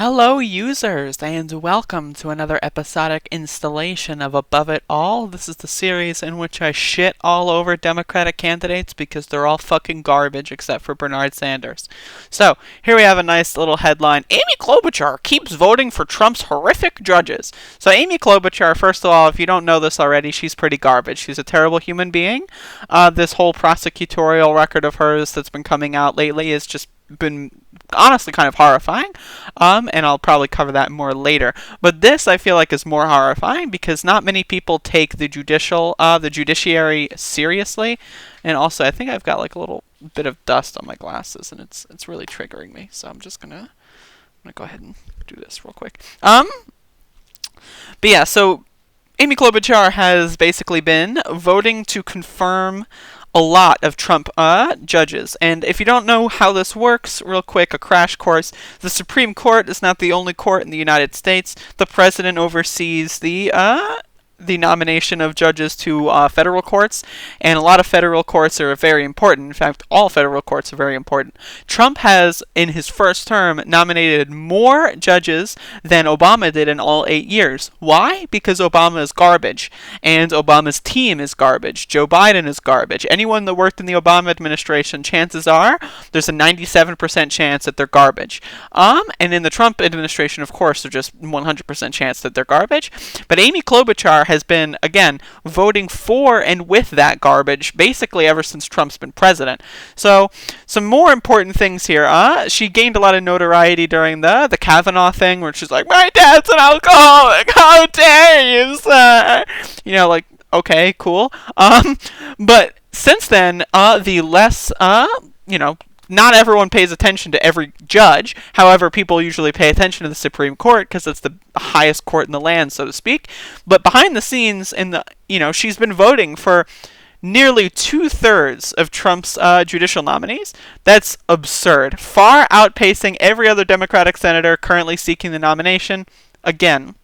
Hello, users, and welcome to another episodic installation of Above It All. This is the series in which I shit all over Democratic candidates because they're all fucking garbage except for Bernard Sanders. So, here we have a nice little headline. Amy Klobuchar keeps voting for Trump's horrific judges. So, Amy Klobuchar, first of all, if you don't know this already, she's pretty garbage. She's a terrible human being. This whole prosecutorial record of hers that's been coming out lately has just been honestly kind of horrifying, and I'll probably cover that more later. But this, I feel like, is more horrifying because not many people take the judiciary seriously, and also I think I've got like a little bit of dust on my glasses, and it's really triggering me. So I'm gonna go ahead and do this real quick. But yeah, so Amy Klobuchar has basically been voting to confirm a lot of Trump judges. And if you don't know how this works, real quick, a crash course. The Supreme Court is not the only court in the United States. The president oversees the nomination of judges to federal courts, and a lot of federal courts are very important. In fact, all federal courts are very important. Trump has, in his first term, nominated more judges than Obama did in all 8 years. Why? Because Obama is garbage, and Obama's team is garbage. Joe Biden is garbage. Anyone that worked in the Obama administration, chances are, there's a 97% chance that they're garbage. And in the Trump administration, of course, there's just 100% chance that they're garbage. But Amy Klobuchar has been, again, voting for and with that garbage basically ever since Trump's been president. So, some more important things here. She gained a lot of notoriety during the Kavanaugh thing, where she's like, my dad's an alcoholic, how dare you, sir? You know, like, okay, cool. But since then, the less, not everyone pays attention to every judge. However, people usually pay attention to the Supreme Court because it's the highest court in the land, so to speak. But behind the scenes, she's been voting for nearly 2/3 of Trump's judicial nominees. That's absurd. Far outpacing every other Democratic senator currently seeking the nomination. Again,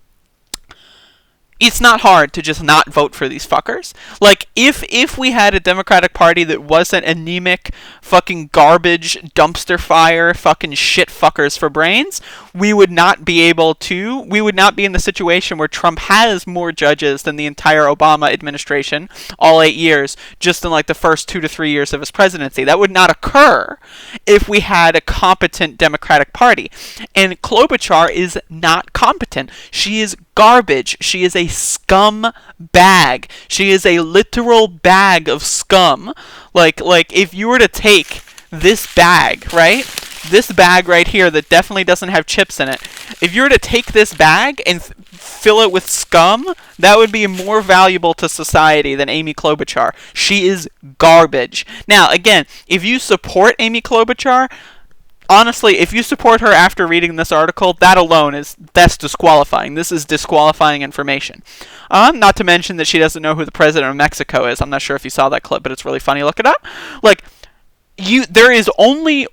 it's not hard to just not vote for these fuckers. Like, if we had a Democratic Party that wasn't anemic, fucking garbage, dumpster fire, fucking shit fuckers for brains, we would not be in the situation where Trump has more judges than the entire Obama administration, all 8 years, just in like the first 2 to 3 years of his presidency. That would not occur if we had a competent Democratic Party. And Klobuchar is not competent. She is garbage. She is a scum bag. She is a literal bag of scum. Like if you were to take this bag, right? This bag right here that definitely doesn't have chips in it. If you were to take this bag and fill it with scum, that would be more valuable to society than Amy Klobuchar. She is garbage. Now, again, if you support Amy Klobuchar, honestly, if you support her after reading this article, that's disqualifying. This is disqualifying information. Not to mention that she doesn't know who the president of Mexico is. I'm not sure if you saw that clip, but it's really funny. Look it up. There is only,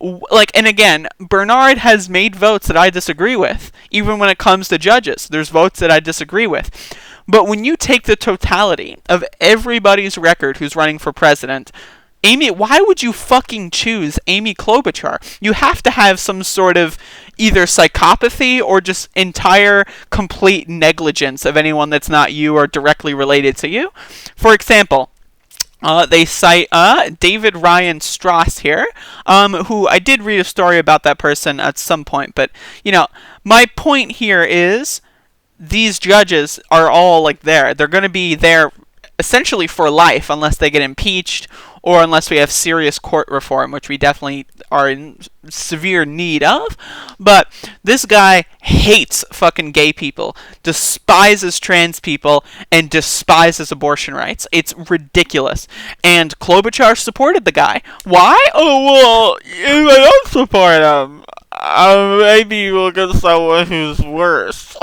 and again, Bernard has made votes that I disagree with. Even when it comes to judges, there's votes that I disagree with. But when you take the totality of everybody's record who's running for president, why would you fucking choose Amy Klobuchar? You have to have some sort of either psychopathy or just entire complete negligence of anyone that's not you or directly related to you. For example, they cite David Ryan Strauss here, who I did read a story about that person at some point. But, my point here is these judges are all there. They're going to be there essentially for life unless they get impeached or unless we have serious court reform, which we definitely are in severe need of. But this guy hates fucking gay people, despises trans people, and despises abortion rights. It's ridiculous. And Klobuchar supported the guy. Why? Oh, well, if I don't support him, maybe we'll get someone who's worse.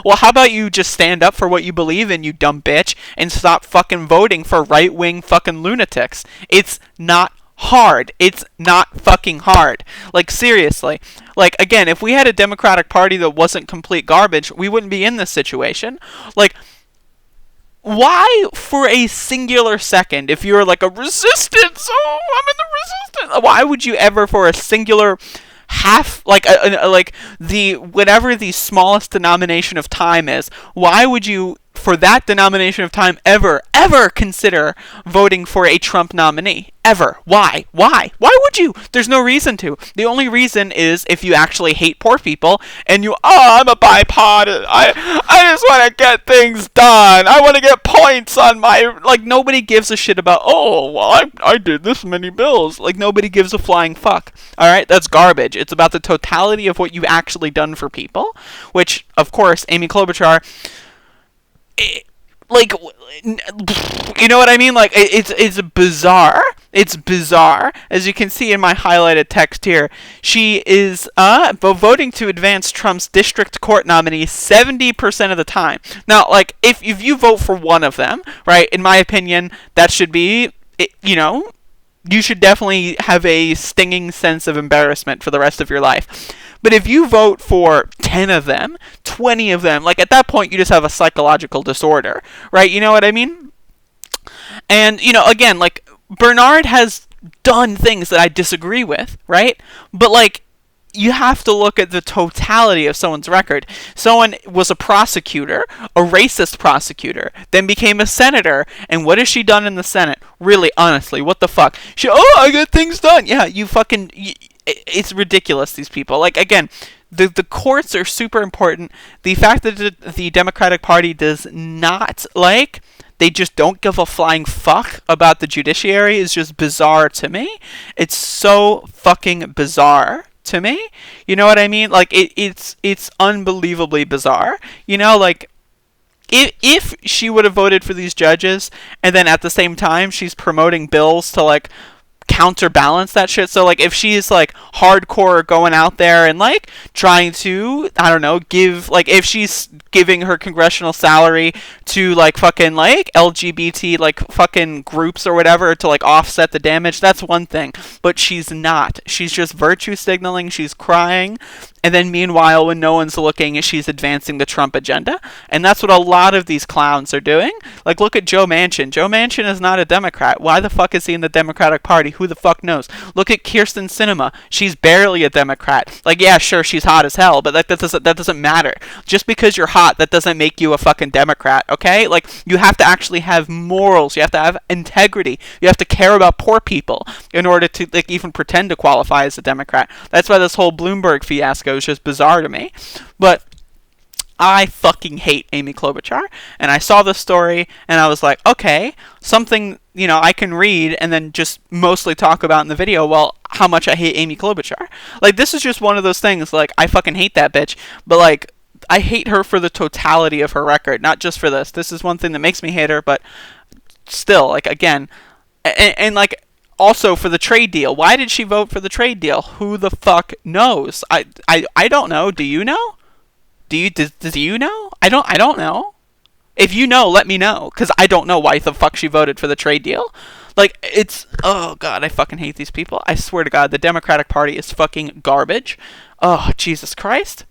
Well, how about you just stand up for what you believe in, you dumb bitch, and stop fucking voting for right-wing fucking lunatics. It's not hard. It's not fucking hard. Seriously. Again, if we had a Democratic Party that wasn't complete garbage, we wouldn't be in this situation. Why, for a singular second, if you're a resistance, I'm in the resistance, why would you ever, for a singular half, like the whatever the smallest denomination of time is, why would you, for that denomination of time, ever consider voting for a Trump nominee? Ever? Why? Why would you? There's no reason to. The only reason is if you actually hate poor people and I'm a bipartisan. I just want to get things done. I want to get points on my, like, nobody gives a shit about, oh, well, I did this many bills. Like, nobody gives a flying fuck. All right? That's garbage. It's about the totality of what you've actually done for people, which, of course, Amy Klobuchar, like, you know what I mean? Like, it's bizarre. It's bizarre. As you can see in my highlighted text here, she is voting to advance Trump's district court nominee 70% of the time. Now, like, if you vote for one of them, right, in my opinion, that should be, you should definitely have a stinging sense of embarrassment for the rest of your life. But if you vote for 10 of them, 20 of them, like, at that point you just have a psychological disorder, right? You know what I mean? And, again, like, Bernard has done things that I disagree with, right? But, like, you have to look at the totality of someone's record. Someone was a prosecutor, a racist prosecutor, then became a senator, and what has she done in the Senate? Really, honestly, what the fuck? I get things done. Yeah, it's ridiculous, these people. Like, again, the courts are super important. The fact that the Democratic Party does not, like, they just don't give a flying fuck about the judiciary is just bizarre to me. It's so fucking bizarre to me. You know what I mean? Like, it's unbelievably bizarre. Like, if she would have voted for these judges, and then at the same time she's promoting bills to, like, counterbalance that shit. So, like, if she's, like, hardcore going out there and, like, trying to, I don't know, if she's giving her congressional salary to, like, fucking, like, LGBT, like, fucking groups or whatever to, like, offset the damage, that's one thing. But she's not. She's just virtue signaling, she's crying, and then meanwhile, when no one's looking, she's advancing the Trump agenda. And that's what a lot of these clowns are doing. Like, look at Joe Manchin. Joe Manchin is not a Democrat. Why the fuck is he in the Democratic Party? Who the fuck knows? Look at Kyrsten Sinema. She's barely a Democrat. Like, yeah, sure, she's hot as hell, but that doesn't matter. Just because you're hot, that doesn't make you a fucking Democrat, okay? Like, you have to actually have morals. You have to have integrity. You have to care about poor people in order to, like, even pretend to qualify as a Democrat. That's why this whole Bloomberg fiasco is just bizarre to me. But I fucking hate Amy Klobuchar, and I saw this story, and I was like, okay, something, I can read and then just mostly talk about in the video, well, how much I hate Amy Klobuchar. Like, this is just one of those things, like, I fucking hate that bitch, but, like, I hate her for the totality of her record, not just for this. This is one thing that makes me hate her, but still, like, again, and like, also for the trade deal. Why did she vote for the trade deal? Who the fuck knows? I don't know. Do you know? Do you know? I don't know. If you know, let me know, because I don't know why the fuck she voted for the trade deal. Like, it's, oh god, I fucking hate these people. I swear to god, the Democratic Party is fucking garbage. Oh, Jesus Christ.